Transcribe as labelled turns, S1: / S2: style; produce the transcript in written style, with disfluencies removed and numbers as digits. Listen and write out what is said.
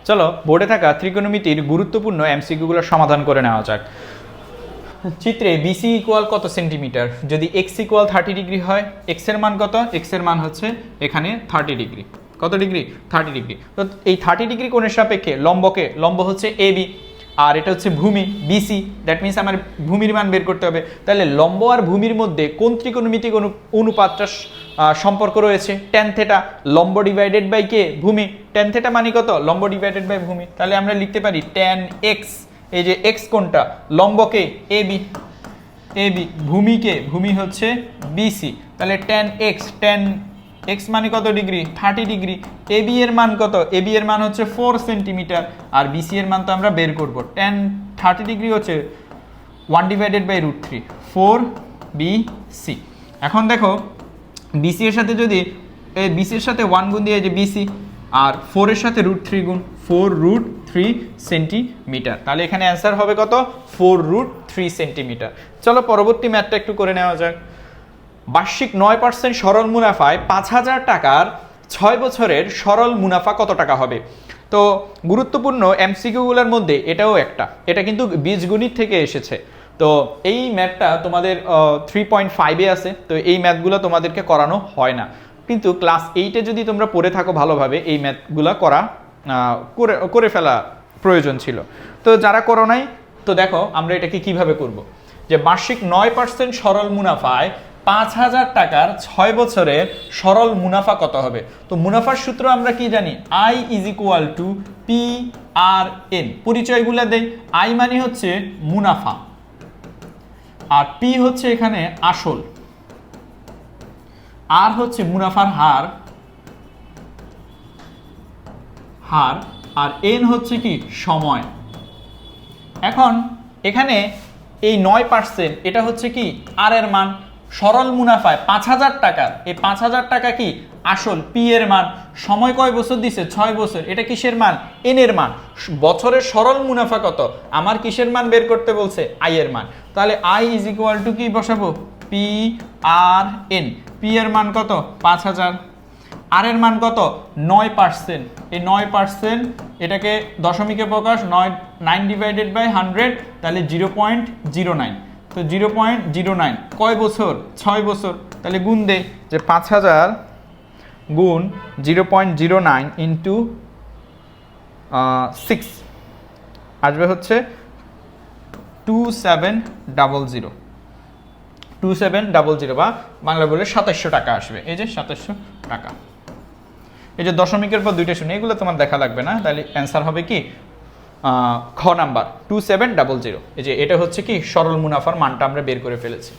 S1: চলো বোর্ডে থাকা ত্রিকোণমিতির গুরুত্বপূর্ণ এমসিকিউগুলো সমাধান করে নেওয়া যাক। চিত্রে বিসি ইকুয়াল কত সেন্টিমিটার? যদি এক্স ইকুয়াল 30 ডিগ্রি হয়, এক্স এর মান কত? এক্স এর মান হচ্ছে এখানে 30 ডিগ্রি। কত ডিগ্রি? 30 ডিগ্রি। তো এই 30 ডিগ্রি কোণের সাপেক্ষে লম্ব হচ্ছে এবি, আর এটা হচ্ছে ভূমি বিসি। দ্যাট মিনস আমার ভূমির মান বের করতে হবে। তাহলে লম্ব আর ভূমির মধ্যে কোন ত্রিকোণমিতিক অনুপাতটা সম্পর্ক রয়েছে? ট্যান থেটা, লম্ব ডিভাইডেড বাই কে? ভূমি। ট্যান থেটা মানে কত? লম্ব ডিভাইডেড বাই ভূমি। তাহলে আমরা লিখতে পারি ট্যান এক্স, এই যে এক্স কোনটা? লম্বকে এবি, এবি ভূমিকে, ভূমি হচ্ছে বিসি। তাহলে ট্যান এক্স মানে কত ডিগ্রি? 30 ডিগ্রি। এবি এর মান কত? এবি এর মান হচ্ছে 4 সেন্টিমিটার, আর বিসি এর মান তো আমরা বের করব। ট্যান 30 ডিগ্রি হচ্ছে 1 ডিভাইডেড বাই √3, 4 বিসি। এখন দেখো বিসি এর সাথে যদি বিসি এর সাথে 1 গুণ দিয়ে যে বিসি, আর 4 এর সাথে √3 গুণ, 4√3 সেন্টিমিটার। তাহলে এখানে অ্যান্সার হবে কত? 4√3 সেন্টিমিটার। চলো পরবর্তী ম্যাথটা একটু করে নেওয়া যাক। বার্ষিক 9% সরল মুনাফায় 5000 টাকার 6 বছরের সরল মুনাফা কত টাকা হবে? তো গুরুত্বপূর্ণ এমসিকিউগুলোর মধ্যে এটাও একটা, এটা কিন্তু বীজগণিত থেকে এসেছে। তো এই ম্যাথটা তোমাদের 3.5-এ আছে। তো এই ম্যাথগুলো তোমাদেরকে করানো হয় না, কিন্তু ক্লাস 8-এ যদি তোমরা পড়ে থাকো ভালোভাবে এই ম্যাথগুলো করে ফেলা প্রয়োজন ছিল। তো যারা করো নাই, তো দেখো আমরা এটাকে কিভাবে করব। যে বার্ষিক 9% সরল মুনাফায় 5000 টাকার 6 বছরের সরল মুনাফা কত হবে? তো মুনাফার সূত্র আমরা কি জানি? I is equal to P R N. পরিচয়গুলো দেই। I মানে হচ্ছে মুনাফা, আর পি হচ্ছে এখানে আসল, আর হচ্ছে মুনাফার হার, আর এন হচ্ছে কি? সময়। এখন এখানে এই 9% এটা হচ্ছে কি? আর এর মান। সরল মুনাফায় 5000 টাকার, এই 5000 টাকা কি? আসল, পি এর মান। সময় কয় বছর দিছে? 6 বছর। এটা কিসের মান? এন এর মান। বছরের সরল মুনাফা কত? আমার কিসের মান বের করতে বলছে? আই এর মান। তাহলে আই ইজ ইকুয়াল টু কি বসাবো? P R N. পি এর মান কত? 5000। আর এর মান কত? 9%। এই 9% এটাকে দশমিকে প্রকাশ, 9 ডিভাইডেড বাই 100, তাহলে 0.09। তো 0.09 কয় বছর? 6 বছর। তাহলে গুণ দে, যে 5000 গুণ 0.09 ইন্টু 6 আসবে হচ্ছে 2700, 2700 বা বাংলা বলে 2700 টাকা আসবে। এই যে 2700 টাকা। এই যে দশমিকের পর 2টা শূন্য, এগুলো তোমার দেখা লাগবে না। তাহলে অ্যান্সার হবে কি? খ নাম্বার 2700। এই যে এটা হচ্ছে কি? সরল মুনাফার মানটা আমরা বের করে ফেলেছি।